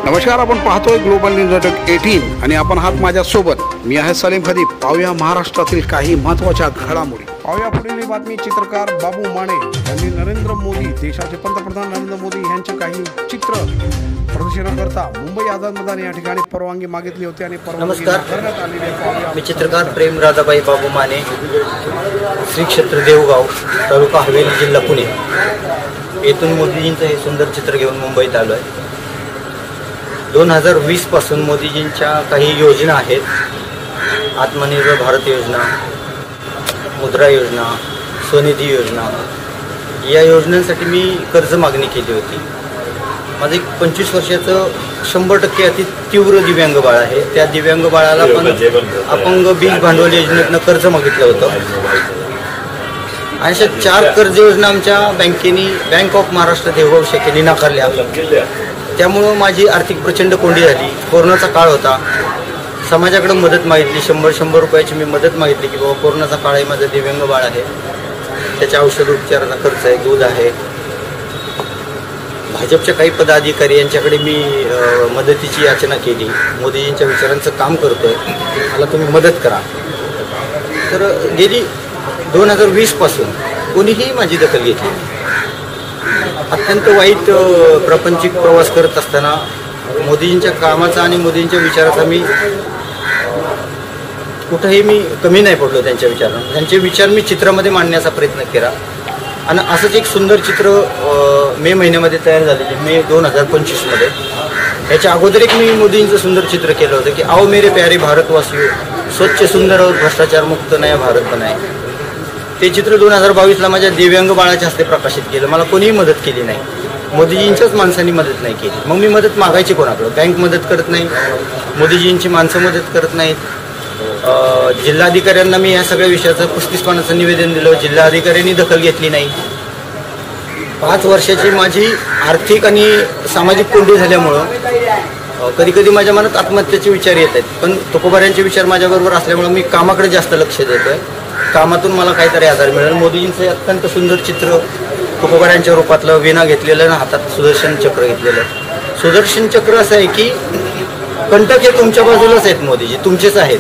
नमस्कार, आपण पाहतोय ग्लोबल न्यूज नेटवर्क 18 आणि आपण आहात माझ्यासोबत. मी आहे सलीम खदीब. पाहूया महाराष्ट्रातील काही महत्त्वाच्या घडामोडी. पाहूया पुढील बातमी. चित्रकार बाबू माने यांनी नरेंद्र मोदी, देशाचे पंतप्रधान नरेंद्र मोदी यांचे काही चित्र प्रदर्शनाकरता मुंबई आझाद मैदान या ठिकाणी परवानगी मागितली होती आणि नमस्कार, मी चित्रकार प्रेम राधाबाई बाबू माने, श्री क्षेत्र देवगाव, तालुका हवेली, जिल्हा पुणे येथून मोदीजींचं हे सुंदर चित्र घेऊन मुंबईत आलो आहे. 2020 पासून मोदीजींच्या काही योजना आहेत. आत्मनिर्भर भारत योजना, मुद्रा योजना, स्वनिधी योजना, या योजनांसाठी मी कर्ज मागणी केली होती. माझं एक 25 वर्षाचं 100% अति तीव्र दिव्यांग बाळ आहे. त्या दिव्यांग बाळाला पण अपंग बीज भांडवल योजनेतनं कर्ज मागितलं होतं. अशा 4 कर्ज योजना आमच्या बँकेने, बँक ऑफ महाराष्ट्र देवगाव शाखेने नाकारल्या. त्यामुळं माझी आर्थिक प्रचंड कोंडी झाली. कोरोनाचा काळ होता. समाजाकडे मदत मागितली, 100 रुपयाची मी मदत मागितली की बाबा कोरोनाचा काळ आहे, माझं दिव्यांग बाळ आहे, त्याच्या औषध उपचाराचा खर्च आहे, दूध आहे. भाजपच्या काही पदाधिकारी यांच्याकडे मी मदतीची याचना केली. मोदीजींच्या विचारांचं काम करतोय, मला तुम्ही मदत करा. तर गेली 2020 पासून कोणीही माझी दखल घेतली. अत्यंत वाईट प्रापंचिक प्रवास करत असताना मोदीजींच्या कामाचा आणि मोदींच्या विचाराचा मी कुठंही कमी नाही पडलो. त्यांच्या विचारांना, त्यांचे विचार मी चित्रामध्ये मांडण्याचा प्रयत्न केला. आणि असंच एक सुंदर चित्र मे महिन्यामध्ये तयार झालेले, मे 2025मध्ये. याच्या अगोदर एक मी मोदींचं सुंदर चित्र केलं होतं की आओ मेरे प्यारे भारतवासियों, स्वच्छ सुंदर और भ्रष्टाचार मुक्त नया भारत बनाए. ते चित्र 2022ला माझ्या दिव्यांग बाळाच्या हस्ते प्रकाशित केलं. मला कोणीही मदत केली नाही. मोदीजींच्याच माणसांनी मदत नाही केली. मग मी मदत मागायची कोणाकडं? बँक मदत करत नाही, मोदीजींची माणसं मदत करत नाहीत. जिल्हाधिकाऱ्यांना मी या सगळ्या विषयाचं 35 पानाचं निवेदन दिलं. जिल्हाधिकाऱ्यांनी दखल घेतली नाही. 5 वर्षाची माझी आर्थिक आणि सामाजिक कोंडी झाल्यामुळं कधी कधी माझ्या मनात आत्महत्येचे विचार येत आहेत. पण तुकोबाऱ्यांचे विचार माझ्याबरोबर असल्यामुळं मी कामाकडे जास्त लक्ष देतो आहे. कामातून मला काहीतरी आधार मिळेल. मोदीजींचं अत्यंत सुंदर चित्र तुकोबाऱ्यांच्या रूपातलं, विना घेतलेलं ना हातात सुदर्शन चक्र घेतलेलं. सुदर्शन चक्र असं आहे की कंटक हे तुमच्या बाजूलाच आहेत, मोदीजी तुमचेच आहेत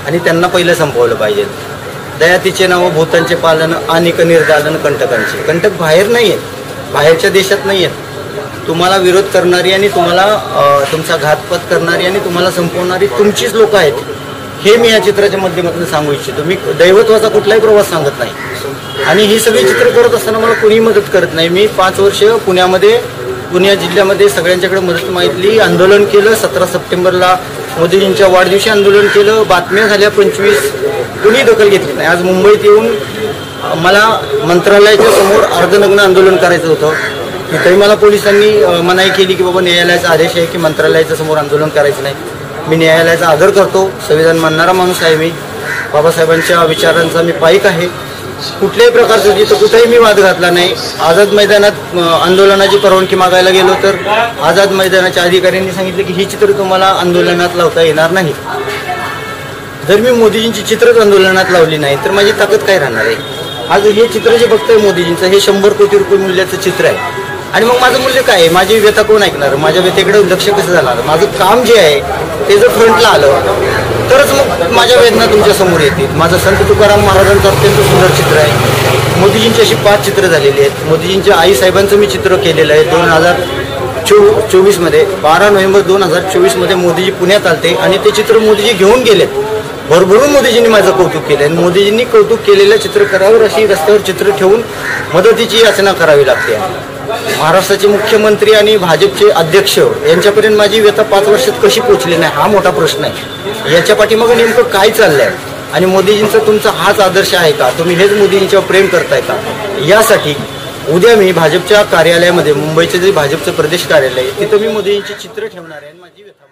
आणि त्यांना पहिलं संपवलं पाहिजे. दयातीचे नाव, भूतांचे पालन, अनिक निर्दालन कंटकांचे. कंटक बाहेर नाही आहेत, बाहेरच्या देशात नाही आहेत. तुम्हाला विरोध करणारी आणि तुम्हाला तुमचा घातपात करणारी आणि तुम्हाला संपवणारी तुमचीच लोक आहेत. हे मी या चित्राच्या माध्यमातून सांगू इच्छितो. मी दैवत्वाचा कुठलाही प्रवास सांगत नाही. आणि ही सगळी चित्र करत असताना मला कोणीही मदत करत नाही. मी 5 वर्ष पुणे जिल्ह्यामध्ये सगळ्यांच्याकडे मदत मागितली, आंदोलन केलं. 17 सप्टेंबरला मोदीजींच्या वाढदिवशी आंदोलन केलं. बातम्या झाल्या 25, कोणी दखल घेतली नाही. आज मुंबईत येऊन मला मंत्रालयाच्या समोर अर्धनग्न आंदोलन करायचं होतं. तिथेही मला पोलिसांनी मनाई केली की बाबा न्यायालयाचा आदेश आहे की मंत्रालयाच्या समोर आंदोलन करायचं नाही. मी न्यायालयाचा आदर करतो, संविधान मानणारा माणूस आहे. मी बाबासाहेबांच्या विचारांचा मी पाईक आहे. कुठल्याही प्रकारचं तिथं कुठेही मी वाद घातला नाही. आझाद मैदानात आंदोलनाची परवानगी मागायला गेलो तर आझाद मैदानाच्या अधिकाऱ्यांनी सांगितलं की ही चित्र तुम्हाला आंदोलनात लावता येणार नाही. जर मी मोदीजींची चित्रच आंदोलनात लावली नाही तर माझी ताकद काय राहणार आहे? आज हे चित्र जे बघतंय मोदीजींचं, हे 100 कोटी रुपये मूल्याचं चित्र आहे. आणि मग माझं मूल्य काय आहे? माझी व्यथा कोण ऐकणार? माझ्या व्यथेकडे लक्ष कसं जाणार? माझं काम जे आहे ते जर फ्रंटला आलं तरच मग माझ्या वेदना तुमच्या समोर येतील. माझं संत तुकाराम महाराजांचं अत्यंत सुंदर चित्र आहे. मोदीजींची अशी 5 चित्र झालेली आहेत. मोदीजींच्या आईसाहेबांचं मी चित्र केलेलं आहे 2024मध्ये. 12 नोव्हेंबर 2024मध्ये मोदीजी पुण्यात आलते आणि ते चित्र मोदीजी घेऊन गेलेत. भरभरून मोदीजींनी माझं कौतुक केलं आणि मोदीजींनी कौतुक केलेलं चित्रकारावर अशी रस्त्यावर चित्र ठेवून मदतीची याचना करावी लागते. महाराष्ट्राचे मुख्यमंत्री आणि भाजपचे अध्यक्ष यांच्यापर्यंत माझी व्यथा 5 वर्षात कशी पोचली नाही, हा मोठा प्रश्न आहे. याच्या पाठीमागे नेमकं काय चाललंय आणि मोदीजींचा तुमचा हाच आदर्श आहे का? तुम्ही हेच मोदीजींच्यावर प्रेम करताय का? यासाठी उद्या मी भाजपच्या कार्यालयामध्ये, मुंबईचे जे भाजपचं प्रदेश कार्यालय आहे तिथं मी मोदीजींची चित्र ठेवणार आहे. माझी व्यथा